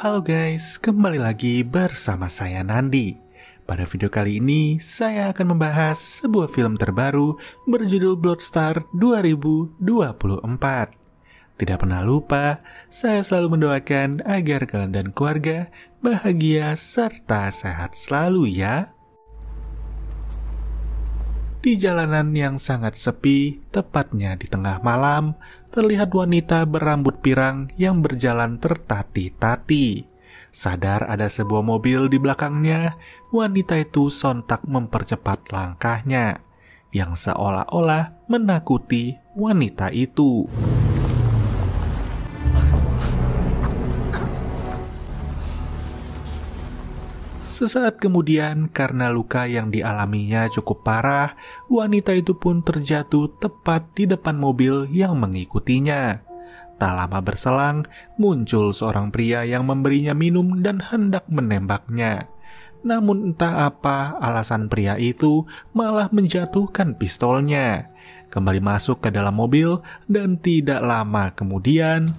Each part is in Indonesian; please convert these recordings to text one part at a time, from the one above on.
Halo guys, kembali lagi bersama saya Nandi. Pada video kali ini, saya akan membahas sebuah film terbaru berjudul Bloodstar 2024. Tidak pernah lupa, saya selalu mendoakan agar kalian dan keluarga bahagia serta sehat selalu ya. Di jalanan yang sangat sepi, tepatnya di tengah malam, terlihat wanita berambut pirang yang berjalan tertatih-tatih. Sadar ada sebuah mobil di belakangnya, wanita itu sontak mempercepat langkahnya, yang seolah-olah menakuti wanita itu. Sesaat kemudian, karena luka yang dialaminya cukup parah, wanita itu pun terjatuh tepat di depan mobil yang mengikutinya. Tak lama berselang, muncul seorang pria yang memberinya minum dan hendak menembaknya. Namun entah apa alasan pria itu malah menjatuhkan pistolnya. Kembali masuk ke dalam mobil dan tidak lama kemudian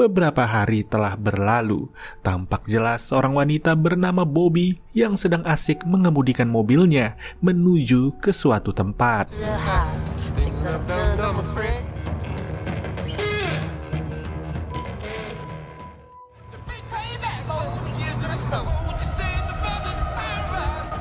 beberapa hari telah berlalu. Tampak jelas seorang wanita bernama Bobby yang sedang asik mengemudikan mobilnya menuju ke suatu tempat.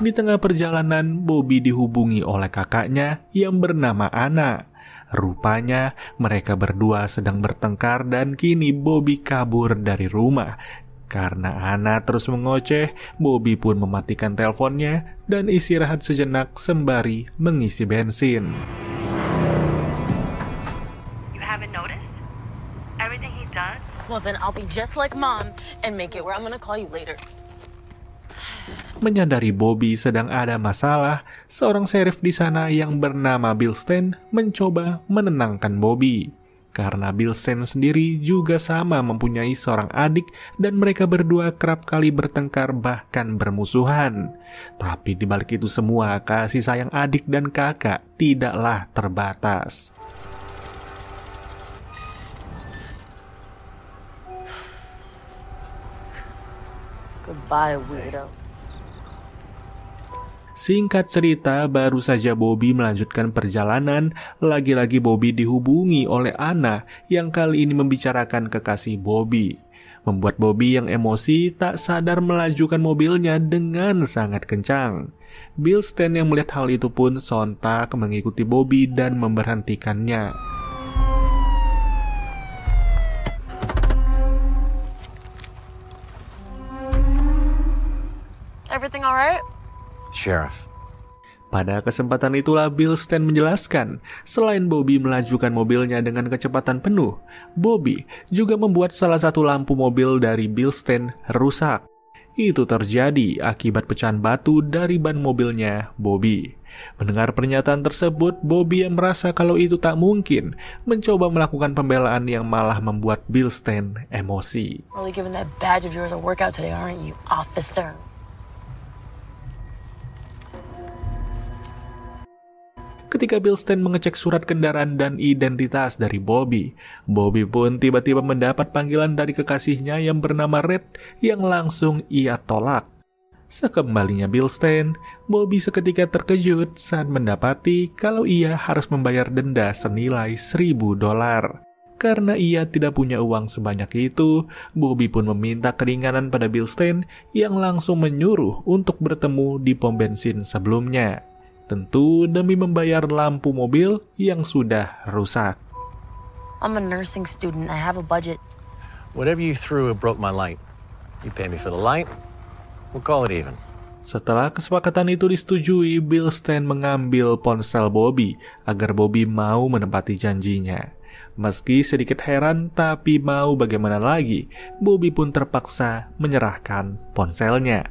Di tengah perjalanan, Bobby dihubungi oleh kakaknya yang bernama Anna. Rupanya mereka berdua sedang bertengkar dan kini Bobby kabur dari rumah. Karena Anna terus mengoceh, Bobby pun mematikan teleponnya dan istirahat sejenak sembari mengisi bensin. You haven't noticed? Everything he does? Well, then I'll be just like Mom and make it where I'm gonna call you later. Menyadari Bobby sedang ada masalah, seorang sheriff di sana yang bernama Bill Stan mencoba menenangkan Bobby. Karena Bill Stan sendiri juga sama mempunyai seorang adik dan mereka berdua kerap kali bertengkar bahkan bermusuhan. Tapi di balik itu semua, kasih sayang adik dan kakak tidaklah terbatas. Goodbye, weirdo. Singkat cerita, baru saja Bobby melanjutkan perjalanan, lagi-lagi Bobby dihubungi oleh Anna yang kali ini membicarakan kekasih Bobby. Membuat Bobby yang emosi tak sadar melajukan mobilnya dengan sangat kencang. Bill Stan yang melihat hal itu pun sontak mengikuti Bobby dan memberhentikannya. Everything all right? Sheriff. Pada kesempatan itulah Bill Stan menjelaskan, selain Bobby melajukan mobilnya dengan kecepatan penuh, Bobby juga membuat salah satu lampu mobil dari Bill Stan rusak. Itu terjadi akibat pecahan batu dari ban mobilnya Bobby. Mendengar pernyataan tersebut, Bobby yang merasa kalau itu tak mungkin, mencoba melakukan pembelaan yang malah membuat Bill Stan emosi. Really giving that badge of yours a workout today, aren't you, officer? Ketika Bill Stan mengecek surat kendaraan dan identitas dari Bobby, Bobby pun tiba-tiba mendapat panggilan dari kekasihnya yang bernama Red yang langsung ia tolak. Sekembalinya Bill Stan, Bobby seketika terkejut saat mendapati kalau ia harus membayar denda senilai $1.000. Karena ia tidak punya uang sebanyak itu, Bobby pun meminta keringanan pada Bill Stan yang langsung menyuruh untuk bertemu di pom bensin sebelumnya. Tentu demi membayar lampu mobil yang sudah rusak. I'm a nursing student. I have a budget. Whatever you threw it broke my light. You pay me for the light, we'll call it even. Setelah kesepakatan itu disetujui, Bill Stan mengambil ponsel Bobby agar Bobby mau menepati janjinya. Meski sedikit heran, tapi mau bagaimana lagi, Bobby pun terpaksa menyerahkan ponselnya.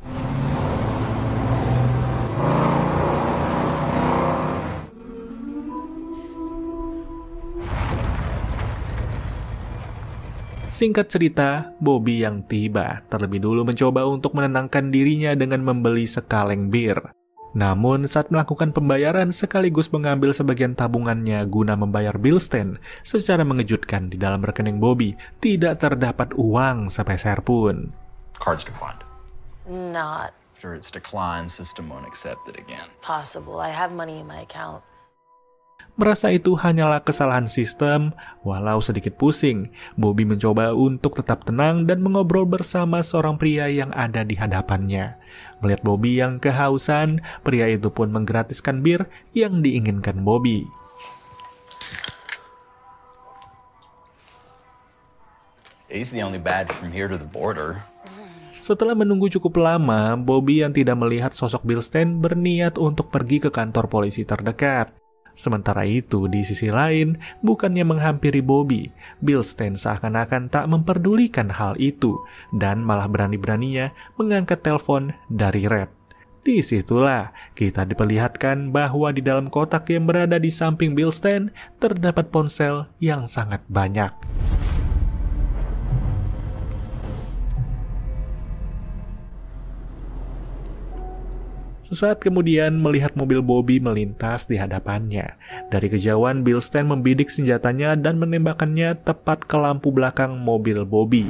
Singkat cerita, Bobby yang tiba terlebih dulu mencoba untuk menenangkan dirinya dengan membeli sekaleng bir. Namun saat melakukan pembayaran sekaligus mengambil sebagian tabungannya guna membayar Bilstein, secara mengejutkan di dalam rekening Bobby tidak terdapat uang sepeser pun. Card's declined. Not After it's declined, system won't accept it again. possible. I have money in my account. Merasa itu hanyalah kesalahan sistem, walau sedikit pusing, Bobby mencoba untuk tetap tenang dan mengobrol bersama seorang pria yang ada di hadapannya. Melihat Bobby yang kehausan, pria itu pun menggratiskan bir yang diinginkan Bobby. He's the only badge from here to the border. Setelah menunggu cukup lama, Bobby yang tidak melihat sosok Bilstein berniat untuk pergi ke kantor polisi terdekat. Sementara itu, di sisi lain, bukannya menghampiri Bobby, Bilstein seakan-akan tak memperdulikan hal itu dan malah berani-beraninya mengangkat telepon dari Red. Disitulah kita diperlihatkan bahwa di dalam kotak yang berada di samping Bilstein terdapat ponsel yang sangat banyak. Sesaat kemudian melihat mobil Bobby melintas di hadapannya. Dari kejauhan, Bilstein membidik senjatanya dan menembakkannya tepat ke lampu belakang mobil Bobby.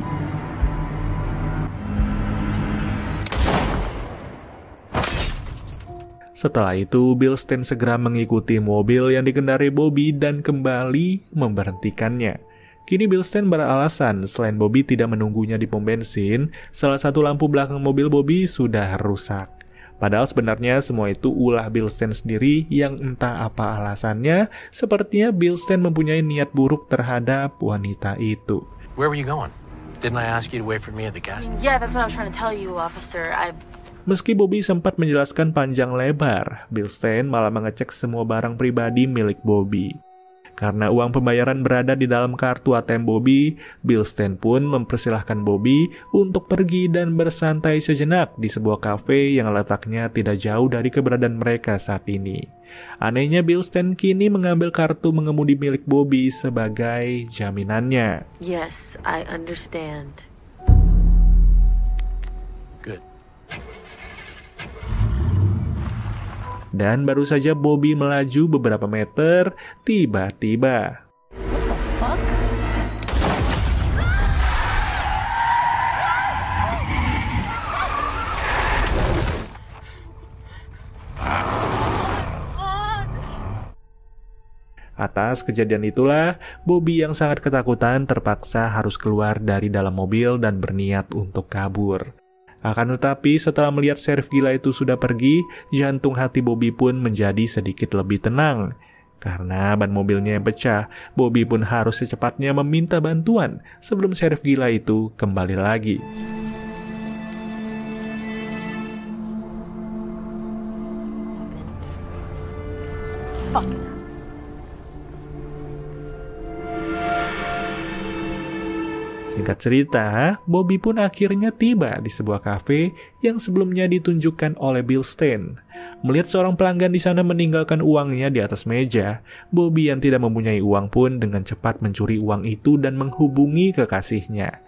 Setelah itu, Bilstein segera mengikuti mobil yang dikendarai Bobby dan kembali memberhentikannya. Kini Bilstein beralasan selain Bobby tidak menunggunya di pom bensin, salah satu lampu belakang mobil Bobby sudah rusak. Padahal sebenarnya semua itu ulah Bilstein sendiri yang entah apa alasannya, sepertinya Bilstein mempunyai niat buruk terhadap wanita itu. Where were you going? Didn't I ask you to wait for me at the gas station? Yeah, that's what I was trying to tell you, officer. Meski Bobby sempat menjelaskan panjang lebar, Bilstein malah mengecek semua barang pribadi milik Bobby. Karena uang pembayaran berada di dalam kartu ATM Bobby, Bilstein pun mempersilahkan Bobby untuk pergi dan bersantai sejenak di sebuah kafe yang letaknya tidak jauh dari keberadaan mereka saat ini. Anehnya, Bilstein kini mengambil kartu mengemudi milik Bobby sebagai jaminannya. Yes, I understand. Good. Dan baru saja Bobby melaju beberapa meter, tiba-tiba What the fuck? atas kejadian itulah, Bobby yang sangat ketakutan terpaksa harus keluar dari dalam mobil dan berniat untuk kabur. Akan tetapi setelah melihat sheriff gila itu sudah pergi, jantung hati Bobby pun menjadi sedikit lebih tenang. Karena ban mobilnya yang pecah, Bobby pun harus secepatnya meminta bantuan sebelum sheriff gila itu kembali lagi. Fucking Singkat cerita, Bobby pun akhirnya tiba di sebuah kafe yang sebelumnya ditunjukkan oleh Bilstein. Melihat seorang pelanggan di sana meninggalkan uangnya di atas meja, Bobby yang tidak mempunyai uang pun dengan cepat mencuri uang itu dan menghubungi kekasihnya.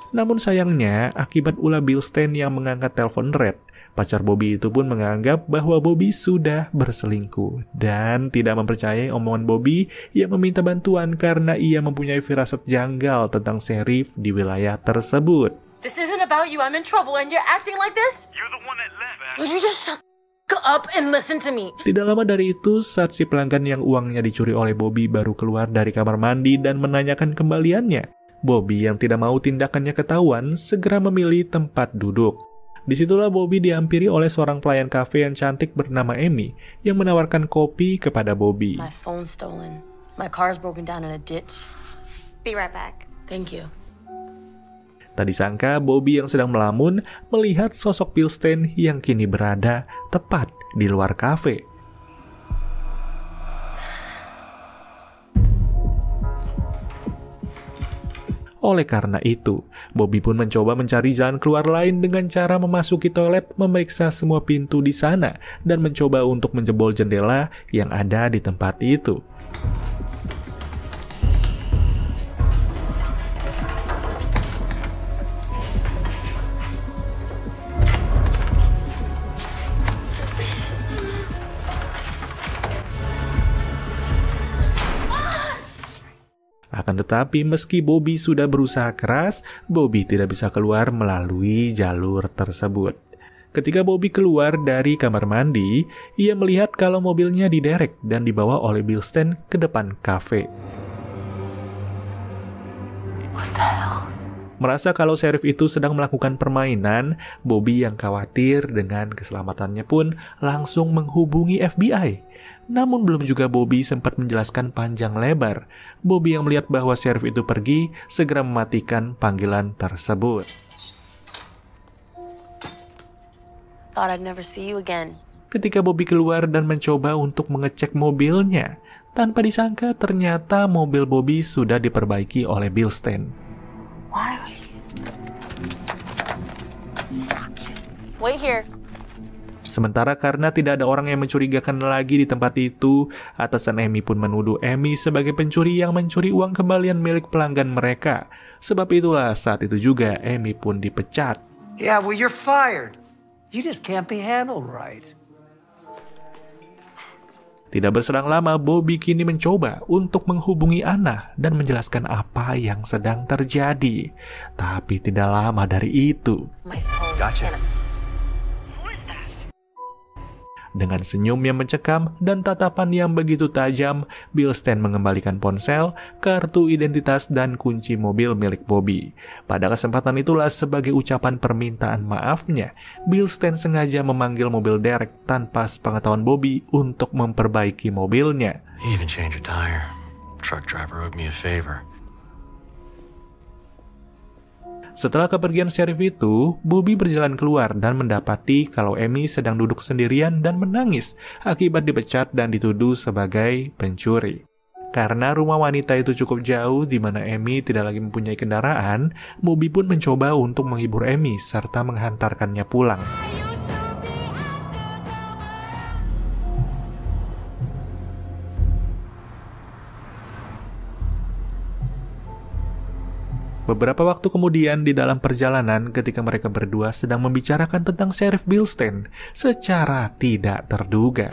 Namun sayangnya, akibat ulah Bilstein yang mengangkat telepon Red, pacar Bobby itu pun menganggap bahwa Bobby sudah berselingkuh dan tidak mempercayai omongan Bobby yang meminta bantuan karena ia mempunyai firasat janggal tentang sheriff di wilayah tersebut. This isn't about you. I'm in trouble and you're acting like this? You're the one that left. Would you just shut the up and listen to me? Tidak lama dari itu, saat si pelanggan yang uangnya dicuri oleh Bobby baru keluar dari kamar mandi dan menanyakan kembaliannya, Bobby yang tidak mau tindakannya ketahuan segera memilih tempat duduk. Disitulah Bobby dihampiri oleh seorang pelayan kafe yang cantik bernama Amy yang menawarkan kopi kepada Bobby. My phone's stolen. My car's broken down in a ditch. Be right back. Thank you. Tak disangka Bobby yang sedang melamun melihat sosok Bilstein yang kini berada tepat di luar kafe. Oleh karena itu, Bobby pun mencoba mencari jalan keluar lain dengan cara memasuki toilet, memeriksa semua pintu di sana, dan mencoba untuk menjebol jendela yang ada di tempat itu. Akan tetapi meski Bobby sudah berusaha keras, Bobby tidak bisa keluar melalui jalur tersebut. Ketika Bobby keluar dari kamar mandi, ia melihat kalau mobilnya diderek dan dibawa oleh Bilstein ke depan kafe. Merasa kalau sheriff itu sedang melakukan permainan, Bobby yang khawatir dengan keselamatannya pun langsung menghubungi FBI. Namun belum juga Bobby sempat menjelaskan panjang lebar, Bobby yang melihat bahwa sheriff itu pergi, segera mematikan panggilan tersebut. Thought I'd never see you again. Ketika Bobby keluar dan mencoba untuk mengecek mobilnya, tanpa disangka ternyata mobil Bobby sudah diperbaiki oleh Bilstein. Wait here. Sementara karena tidak ada orang yang mencurigakan lagi di tempat itu, atasan Amy pun menuduh Amy sebagai pencuri yang mencuri uang kembalian milik pelanggan mereka. Sebab itulah saat itu juga Amy pun dipecat. Yeah, well, you're fired. You just can't be handled right. Tidak berselang lama, Bobby kini mencoba untuk menghubungi Anna dan menjelaskan apa yang sedang terjadi. Tapi tidak lama dari itu, My phone. Gotcha. dengan senyum yang mencekam dan tatapan yang begitu tajam, Bilstein mengembalikan ponsel, kartu identitas, dan kunci mobil milik Bobby. Pada kesempatan itulah, sebagai ucapan permintaan maafnya, Bilstein sengaja memanggil mobil derek tanpa sepengetahuan Bobby untuk memperbaiki mobilnya. He even changed a tire. Truck driver owed me a favor. Setelah kepergian sheriff itu, Bobby berjalan keluar dan mendapati kalau Amy sedang duduk sendirian dan menangis akibat dipecat dan dituduh sebagai pencuri. Karena rumah wanita itu cukup jauh di mana Amy tidak lagi mempunyai kendaraan, Bobby pun mencoba untuk menghibur Amy serta menghantarkannya pulang. Beberapa waktu kemudian di dalam perjalanan ketika mereka berdua sedang membicarakan tentang Sheriff Bilstein secara tidak terduga.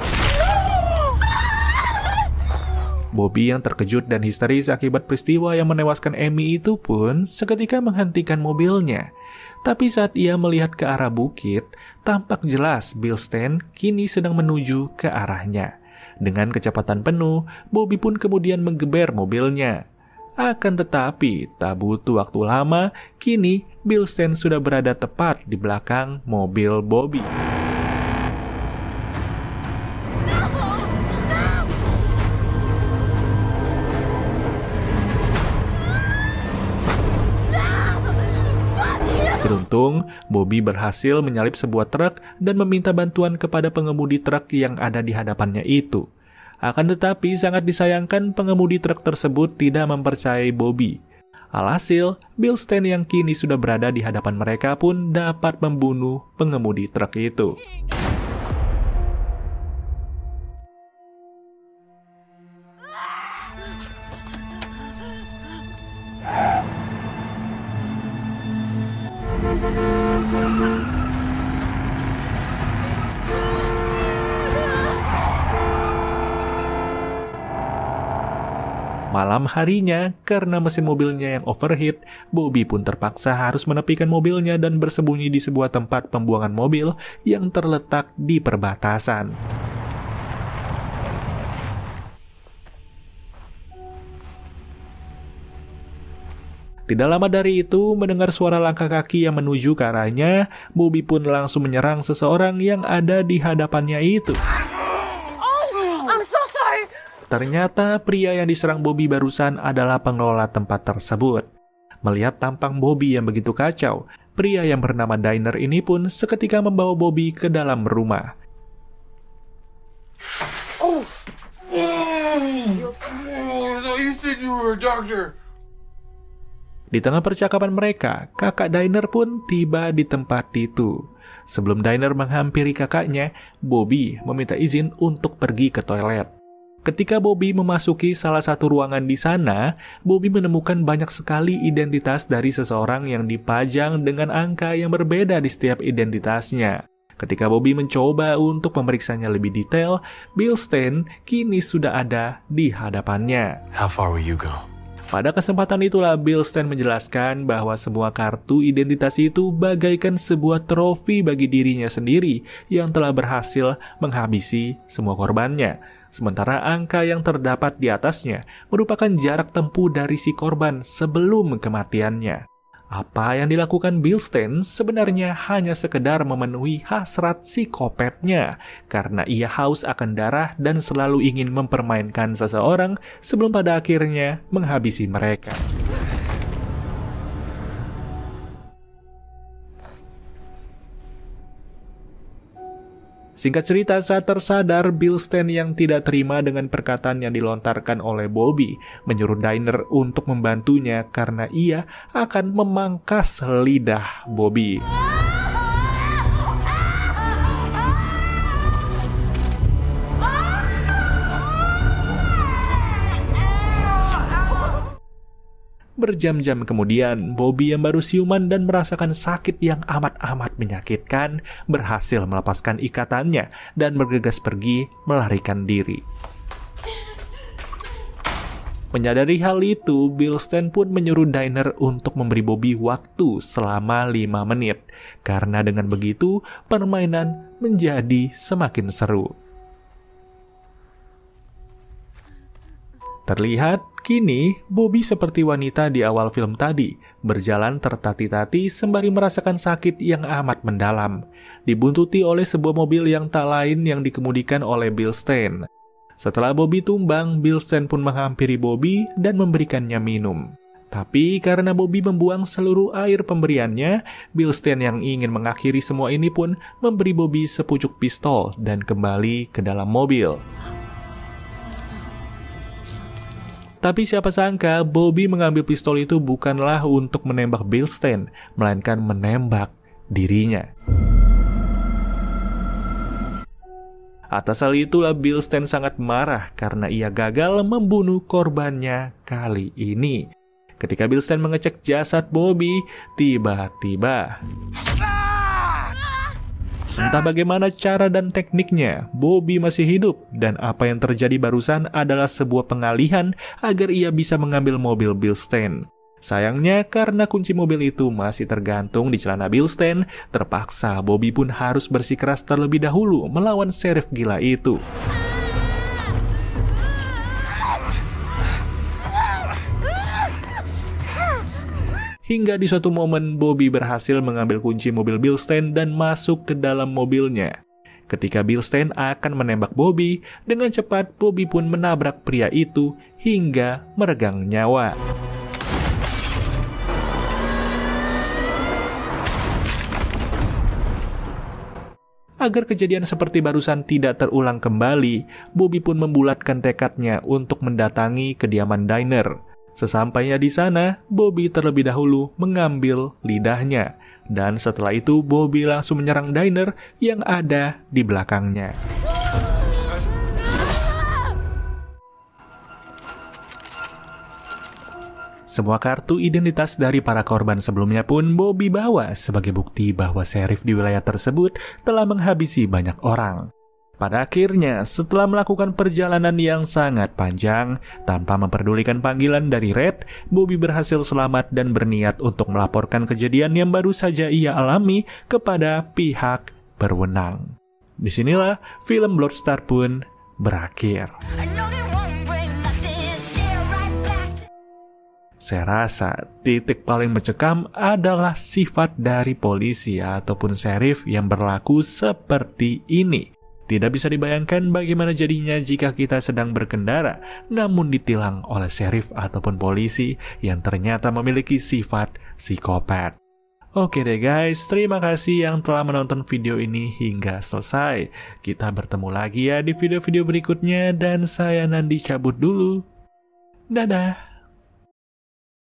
Bobby yang terkejut dan histeris akibat peristiwa yang menewaskan Amy itu pun seketika menghentikan mobilnya. Tapi saat ia melihat ke arah bukit, tampak jelas Bilstein kini sedang menuju ke arahnya. Dengan kecepatan penuh, Bobby pun kemudian menggeber mobilnya. Akan tetapi, tak butuh waktu lama, kini Bilstein sudah berada tepat di belakang mobil Bobby. Beruntung, Bobby berhasil menyalip sebuah truk dan meminta bantuan kepada pengemudi truk yang ada di hadapannya itu. Akan tetapi sangat disayangkan pengemudi truk tersebut tidak mempercayai Bobby. Alhasil, Bilstein yang kini sudah berada di hadapan mereka pun dapat membunuh pengemudi truk itu. Malam harinya, karena mesin mobilnya yang overheat, Bobby pun terpaksa harus menepikan mobilnya dan bersembunyi di sebuah tempat pembuangan mobil yang terletak di perbatasan. Tidak lama dari itu, mendengar suara langkah kaki yang menuju ke arahnya, Bobby pun langsung menyerang seseorang yang ada di hadapannya itu. Ternyata pria yang diserang Bobby barusan adalah pengelola tempat tersebut. Melihat tampang Bobby yang begitu kacau, pria yang bernama Diner ini pun seketika membawa Bobby ke dalam rumah. Di tengah percakapan mereka, kakak Diner pun tiba di tempat itu. Sebelum Diner menghampiri kakaknya, Bobby meminta izin untuk pergi ke toilet. Ketika Bobby memasuki salah satu ruangan di sana, Bobby menemukan banyak sekali identitas dari seseorang yang dipajang dengan angka yang berbeda di setiap identitasnya. Ketika Bobby mencoba untuk memeriksanya lebih detail, Bill Stain kini sudah ada di hadapannya. How far will you go? Pada kesempatan itulah Bill Stain menjelaskan bahwa semua kartu identitas itu bagaikan sebuah trofi bagi dirinya sendiri yang telah berhasil menghabisi semua korbannya. Sementara angka yang terdapat di atasnya merupakan jarak tempuh dari si korban sebelum kematiannya. Apa yang dilakukan Bill Stain sebenarnya hanya sekedar memenuhi hasrat psikopatnya karena ia haus akan darah dan selalu ingin mempermainkan seseorang sebelum pada akhirnya menghabisi mereka. Singkat cerita, saat tersadar, Bill Stain yang tidak terima dengan perkataan yang dilontarkan oleh Bobby menyuruh Diner untuk membantunya karena ia akan memangkas lidah Bobby. Berjam-jam kemudian, Bobby yang baru siuman dan merasakan sakit yang amat-amat menyakitkan berhasil melepaskan ikatannya dan bergegas pergi melarikan diri. Menyadari hal itu, Bill Stain pun menyuruh Diner untuk memberi Bobby waktu selama 5 menit. Karena dengan begitu, permainan menjadi semakin seru. Terlihat, kini Bobby seperti wanita di awal film tadi, berjalan tertati-tati sembari merasakan sakit yang amat mendalam, dibuntuti oleh sebuah mobil yang tak lain yang dikemudikan oleh Bill Stain. Setelah Bobby tumbang, Bill Stain pun menghampiri Bobby dan memberikannya minum. Tapi karena Bobby membuang seluruh air pemberiannya, Bill Stain yang ingin mengakhiri semua ini pun memberi Bobby sepucuk pistol dan kembali ke dalam mobil. Tapi siapa sangka Bobby mengambil pistol itu bukanlah untuk menembak Bill Stain, melainkan menembak dirinya. Atas hal itulah Bill Stain sangat marah karena ia gagal membunuh korbannya kali ini. Ketika Bill Stain mengecek jasad Bobby, tiba-tiba entah bagaimana cara dan tekniknya, Bobby masih hidup dan apa yang terjadi barusan adalah sebuah pengalihan agar ia bisa mengambil mobil Bill Stain. Sayangnya karena kunci mobil itu masih tergantung di celana Bill Stain, terpaksa Bobby pun harus bersikeras terlebih dahulu melawan sheriff gila itu. Hingga di suatu momen Bobby berhasil mengambil kunci mobil Bill Stain dan masuk ke dalam mobilnya. Ketika Bill Stain akan menembak Bobby, dengan cepat Bobby pun menabrak pria itu hingga meregang nyawa. Agar kejadian seperti barusan tidak terulang kembali, Bobby pun membulatkan tekadnya untuk mendatangi kediaman Diner. Sesampainya di sana, Bobby terlebih dahulu mengambil lidahnya. Dan setelah itu, Bobby langsung menyerang Diner yang ada di belakangnya. Semua kartu identitas dari para korban sebelumnya pun Bobby bawa sebagai bukti bahwa sheriff di wilayah tersebut telah menghabisi banyak orang. Pada akhirnya, setelah melakukan perjalanan yang sangat panjang, tanpa memperdulikan panggilan dari Red, Bobby berhasil selamat dan berniat untuk melaporkan kejadian yang baru saja ia alami kepada pihak berwenang. Disinilah film Bloodstar pun berakhir. Saya rasa titik paling mencekam adalah sifat dari polisi ataupun sheriff yang berlaku seperti ini. Tidak bisa dibayangkan bagaimana jadinya jika kita sedang berkendara namun ditilang oleh sheriff ataupun polisi yang ternyata memiliki sifat psikopat. Oke deh guys, terima kasih yang telah menonton video ini hingga selesai. Kita bertemu lagi ya di video-video berikutnya dan saya Nandi cabut dulu. Dadah.